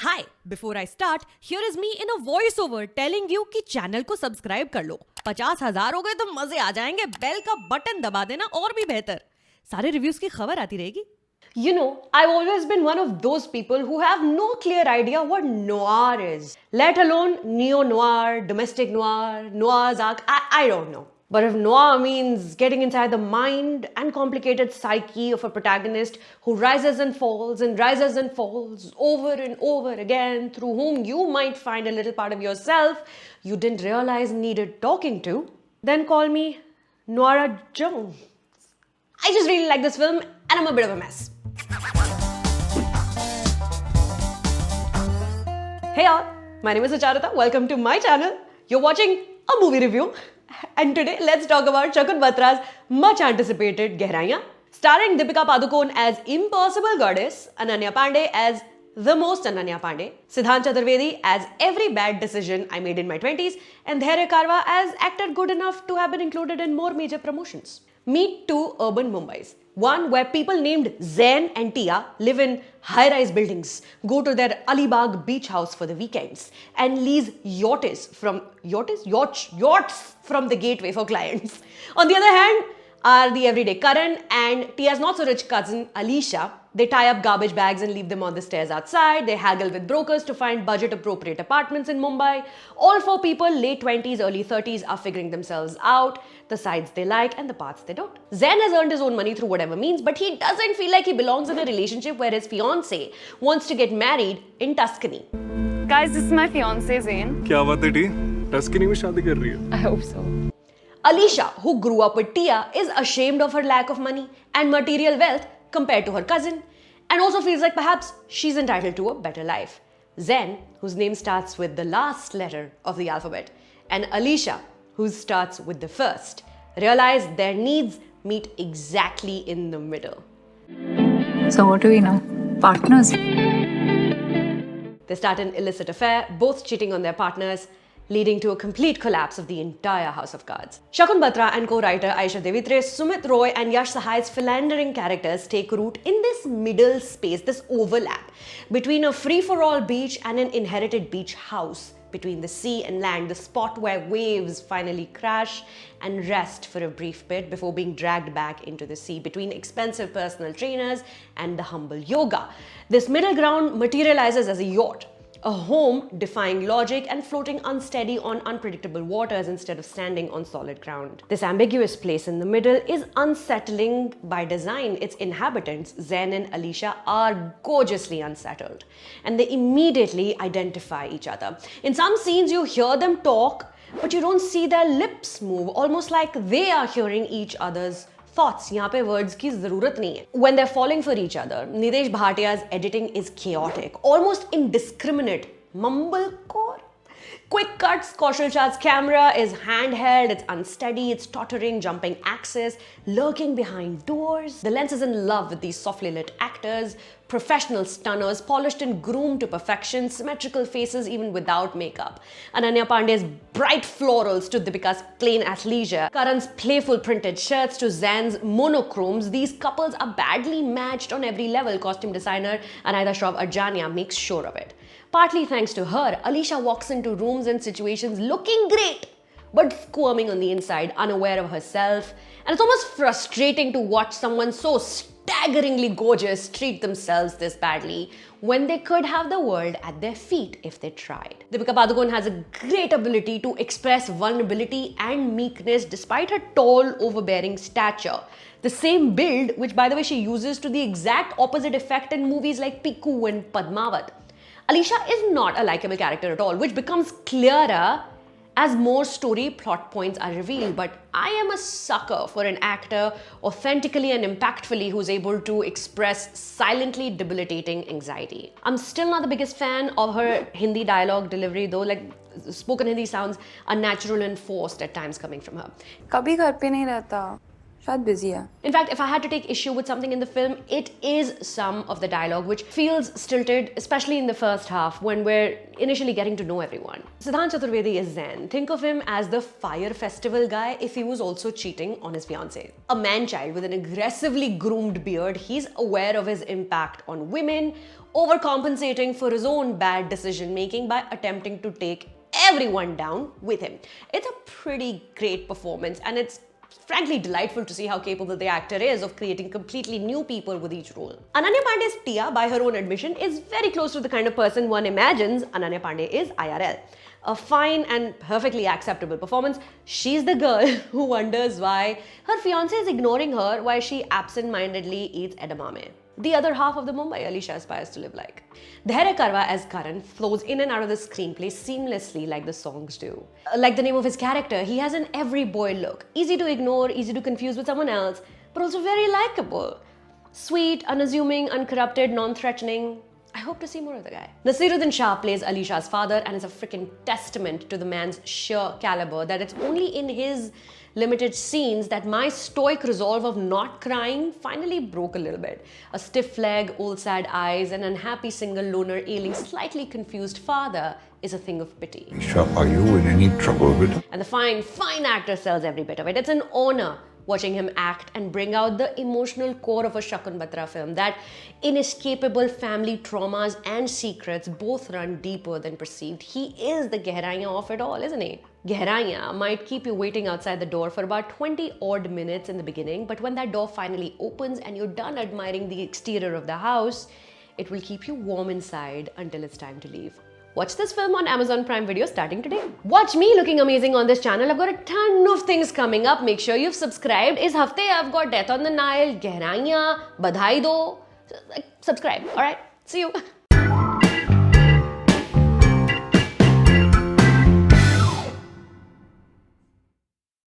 Hi, before I start, here is me in a voice over telling you कि channel को subscribe कर लो। 50,000 हो गए तो मजे आ जाएंगे। बेल का बटन दबा देना और भी बेहतर। सारे रिव्यूज की खबर आती रहेगी। You know, I've always been one of those people who have no clear idea what noir is, let alone neo noir, domestic noir, noir's arc. I don't know. But if noir means getting inside the mind and complicated psyche of a protagonist who rises and falls over and over again, through whom you might find a little part of yourself you didn't realize needed talking to, then call me Noira Jones. I just really like this film and I'm a bit of a mess. Hey all, my name is Sucharita. Welcome to my channel. You're watching a movie review. And today let's talk about Shakun Batra's much anticipated Gehraiyan, starring Deepika Padukone as Impossible Goddess, Ananya Pandey as the most Ananya Pandey, Siddhant Chaturvedi as every bad decision I made in my 20s, and Dhairya Karwa as actor good enough to have been included in more major promotions. Meet two urban Mumbais. One where people named Zain and Tia live in high-rise buildings, go to their Alibag beach house for the weekends, and lease yachts from the gateway for clients. On the other hand, are the everyday Karan and Tia's not so rich cousin Alisha. They tie up garbage bags and leave them on the stairs outside. They haggle with brokers to find budget appropriate apartments in Mumbai. All four people, late 20s, early 30s, are figuring themselves out, the sides they like and the parts they don't. Zain has earned his own money through whatever means, but he doesn't feel like he belongs in a relationship where his fiancée wants to get married in Tuscany. Guys, this is my fiance Zain. क्या बात है T? Tuscany में शादी कर रही है? I hope so. Alisha, who grew up with Tia, is ashamed of her lack of money and material wealth compared to her cousin, and also feels like perhaps she's entitled to a better life. Zain, whose name starts with the last letter of the alphabet, and Alisha, whose starts with the first, realize their needs meet exactly in the middle. So what do we know? Partners? They start an illicit affair, both cheating on their partners, leading to a complete collapse of the entire house of cards. Shakun Batra and co-writer Aisha Devitre, Sumit Roy and Yash Sahai's philandering characters take root in this middle space, this overlap between a free-for-all beach and an inherited beach house, between the sea and land, the spot where waves finally crash and rest for a brief bit before being dragged back into the sea, between expensive personal trainers and the humble yoga. This middle ground materializes as a yacht, a home defying logic and floating unsteady on unpredictable waters instead of standing on solid ground. This ambiguous place in the middle is unsettling by design. Its inhabitants, Zain and Alisha, are gorgeously unsettled, and they immediately identify each other. In some scenes, you hear them talk, but you don't see their lips move, almost like they are hearing each other's thoughts. यहाँ पे words की ज़रूरत नहीं है. When they're falling for each other, Nidesh Bhatia's editing is chaotic, almost indiscriminate, mumblecore. Quick cuts, Kaushal Shah's camera is handheld, it's unsteady, it's tottering, jumping axis, lurking behind doors. The lens is in love with these softly lit actors, professional stunners, polished and groomed to perfection, symmetrical faces even without makeup. Ananya Pandey's bright florals to Deepika's plain athleisure, Karan's playful printed shirts to Zain's monochromes. These couples are badly matched on every level. Costume designer Anaida Shroff Arjania makes sure of it. Partly thanks to her, Alisha walks into rooms and situations looking great, but squirming on the inside, unaware of herself. And it's almost frustrating to watch someone so staggeringly gorgeous treat themselves this badly when they could have the world at their feet if they tried. Deepika Padukone has a great ability to express vulnerability and meekness despite her tall, overbearing stature. The same build, which by the way she uses to the exact opposite effect in movies like Piku and Padmavat. Alisha is not a likable character at all, which becomes clearer as more story plot points are revealed. But I am a sucker for an actor authentically and impactfully who's able to express silently debilitating anxiety. I'm still not the biggest fan of her Hindi dialogue delivery though, like spoken Hindi sounds unnatural and forced at times coming from her. कभी घर पे नहीं रहता. शायद busy है. In fact, if I had to take issue with something in the film, it is some of the dialogue which feels stilted, especially in the first half when we're initially getting to know everyone. Siddhant Chaturvedi is Zen. Think of him as the fire festival guy if he was also cheating on his fiancée. A man-child with an aggressively groomed beard, he's aware of his impact on women, overcompensating for his own bad decision-making by attempting to take everyone down with him. It's a pretty great performance, and it's frankly delightful to see how capable the actor is of creating completely new people with each role. Ananya Pandey's Tia, by her own admission, is very close to the kind of person one imagines Ananya Pandey is IRL. A fine and perfectly acceptable performance. She's the girl who wonders why her fiancé is ignoring her while she absent-mindedly eats edamame. The other half of the Mumbai Alisha aspires to live like. Dhairya Karwa as Karan flows in and out of the screenplay seamlessly like the songs do. Like the name of his character, he has an every boy look. Easy to ignore, easy to confuse with someone else, but also very likable. Sweet, unassuming, uncorrupted, non-threatening. I hope to see more of the guy. Nasiruddin Shah plays Alisha's father and is a freaking testament to the man's sheer caliber that it's only in his limited scenes that my stoic resolve of not crying finally broke a little bit. A stiff leg, old sad eyes, an unhappy single loner ailing slightly confused father is a thing of pity. Isha, are you in any trouble with? And the fine actor sells every bit of it. It's an honor watching him act and bring out the emotional core of a Shakun Batra film. That inescapable family traumas and secrets both run deeper than perceived. He is the Gehraiyan of it all, isn't he? Gehraiyan might keep you waiting outside the door for about 20 odd minutes in the beginning, but when that door finally opens and you're done admiring the exterior of the house, it will keep you warm inside until it's time to leave. Watch this film on Amazon Prime Video starting today. Watch me looking amazing on this channel. I've got a ton of things coming up. Make sure you've subscribed. Is hafte I've got Death on the Nile, Gehraiyan, Badhai Do. Subscribe, alright? See you.